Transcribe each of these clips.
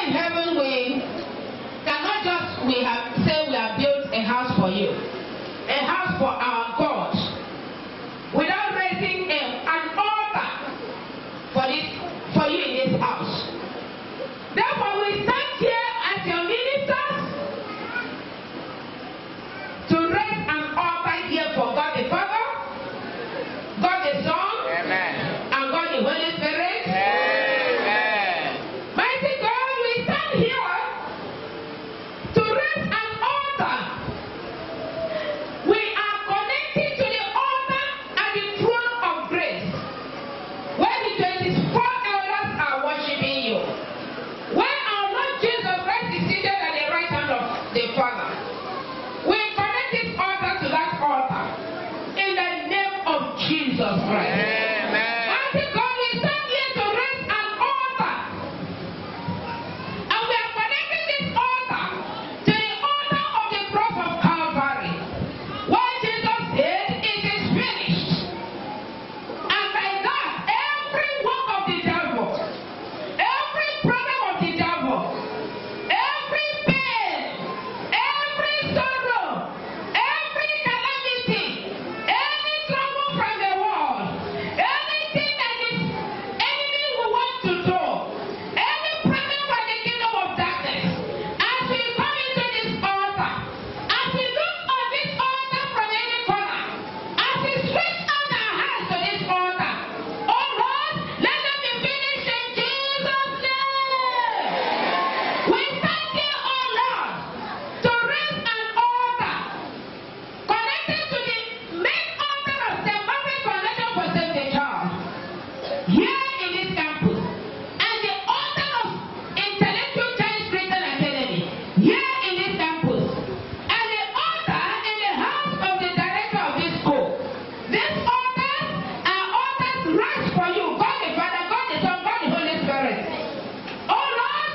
in heaven, we cannot just say we have built a house for you, a house for our God, without raising an altar for you in this house. Therefore, we stand here as your ministers to raise an altar here for God the Father, God the Son, amen, and God the Holy Spirit. Amen. Mighty God, we stand here to raise an altar. We are connected to the altar at the throne of grace, where the 24 elders are worshiping you, where our Lord Jesus Christ is seated at the right hand of the Father. We connect this altar to that altar in the name of Jesus Christ. Amen. Mighty God, we stand here to raise an altar, and we are connecting this altar to the altar of the cross of Calvary, where Jesus said, "It is finished." And by that, every work of the devil, every problem of the devil, every pain, every sorrow, every calamity, any trouble from the world, anything that the enemy will want to do, any problem from the kingdom of darkness, as we come into this altar, as we look on this altar from any corner, as we stretch out our hands to this altar, oh Lord, let them be finished in Jesus' name. We thank you, oh Lord, to raise an altar connected to the main altar of St. Margaret's Foundation for St. Charles here in this campus, and the altar of Intellectual Giants Christian Academy here in this campus, and the altar in the house of the director of this school. These altars are altars raised for you, God the Father, God the Son, God the Holy Spirit. Oh Lord,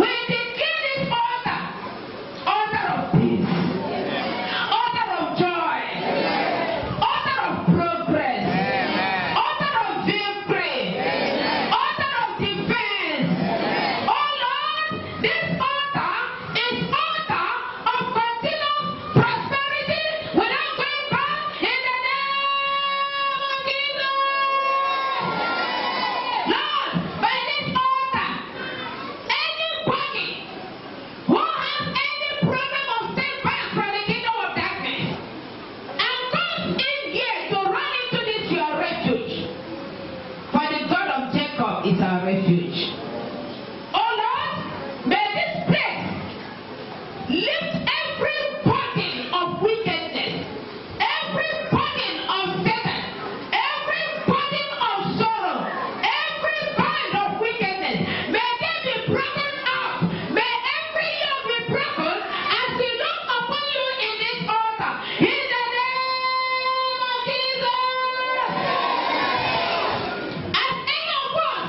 we declare this altar, altar of peace, altar of joy, altar of progress, altar of victory, altar of defense. Oh Lord, this altar is altar of continuous prosperity without going back in the name of Jesus. Lord, by this altar, anybody who has any problem of setback from the kingdom of darkness and comes in here to run into this your refuge, for the God of Jacob is our refuge. Oh Lord, may this place lift every burden of wickedness, every burden of Satan, every burden of sorrow, every band of wickedness. May they be broken out. May every yoke be broken as we look upon you in this altar. In the name of Jesus. As any of us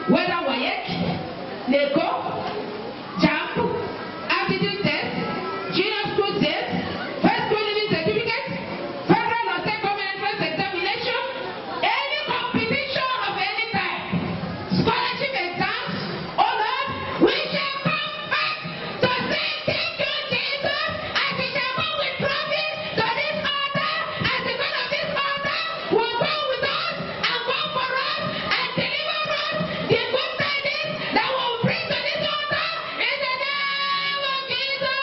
whether WAEC, NECO, JAMB, aptitude test, junior school test, first school living certificate, federal or state common entrance examination, any competition of any type, scholarship exams, oh Lord, we shall come back to say thank you, Jesus, as we shall go with profit to this altar, as the God of this altar will go with us and go for us and deliver us the good tidings that will bring to this altar in the name of Jesus.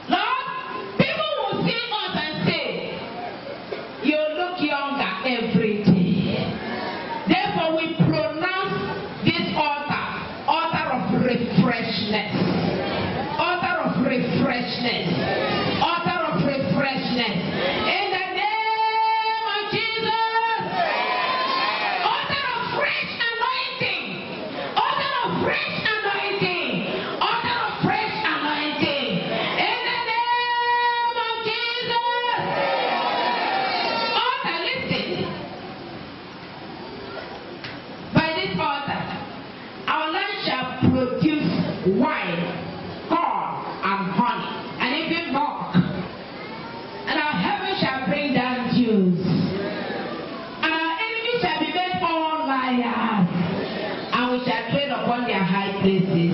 Lord, people will see us and say, you look younger every day. Therefore, we pronounce this altar, altar of refreshness, altar of refreshness, altar of refreshness. In the name of Jesus, altar of fresh anointing, altar of fresh anointing, altar of fresh anointing. In the name of Jesus, altar, listen. By this altar, our land shall produce wine, corn, and honey, and even milk. And our heaven shall bring down dews. And our enemies shall be made all liars. And we shall tread upon their high places.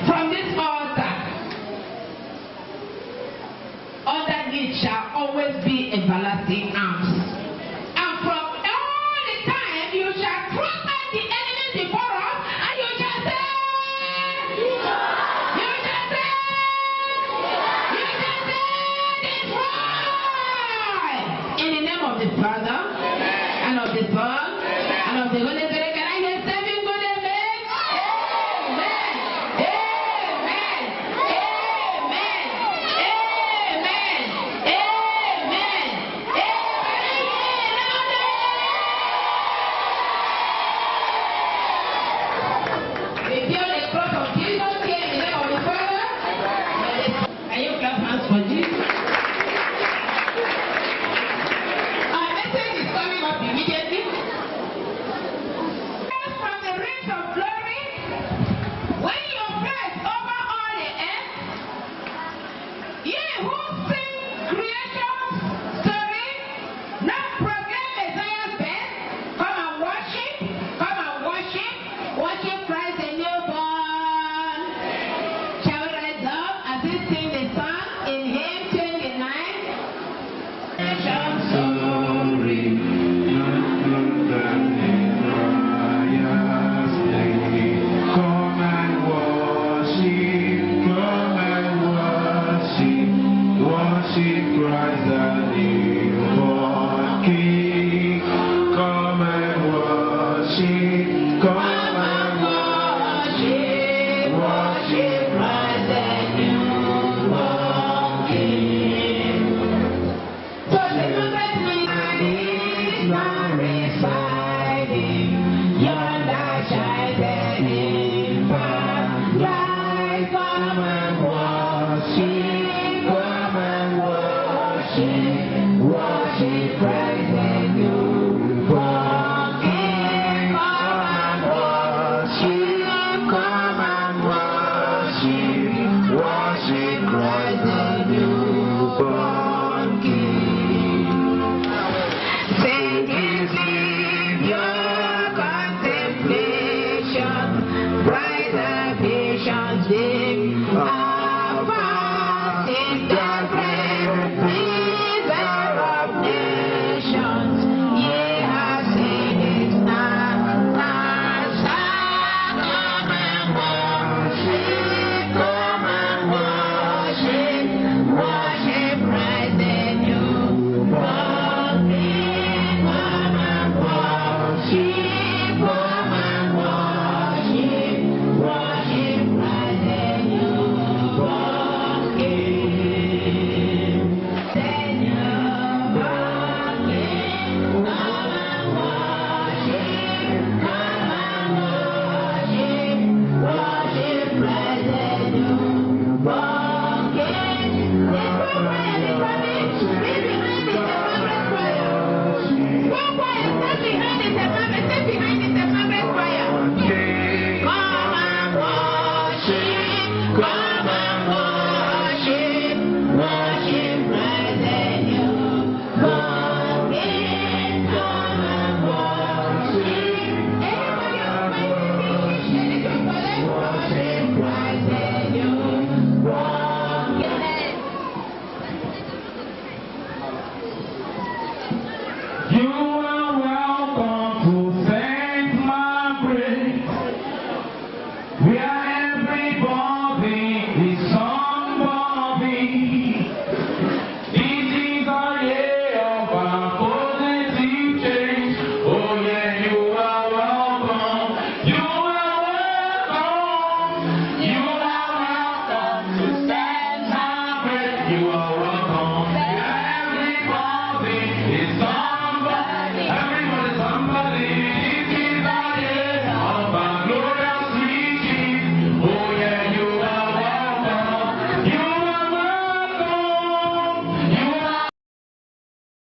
From this altar, underneath shall always be everlasting arms. And from all the time you shall thrust out the enemies before us, and you shall say, destroy. In the name of the Father, and of the Son, and of the Holy Spirit. Can I hear seven good amen? Amen. Amen. Amen. Amen. Amen. Amen. We feel the cross of Jesus here in the name of the Father. Can you clap hands for Jesus? Our message is coming up immediately. From the rings of glory, when you place over all the earth, ye who sing creation's story, not proclaim Messiah's birth, come and worship, worship Christ the newborn. Shall we rise up as we sing the song in hymn 29? Creation's story. Come and worship Christ the newborn King. Come and worship, come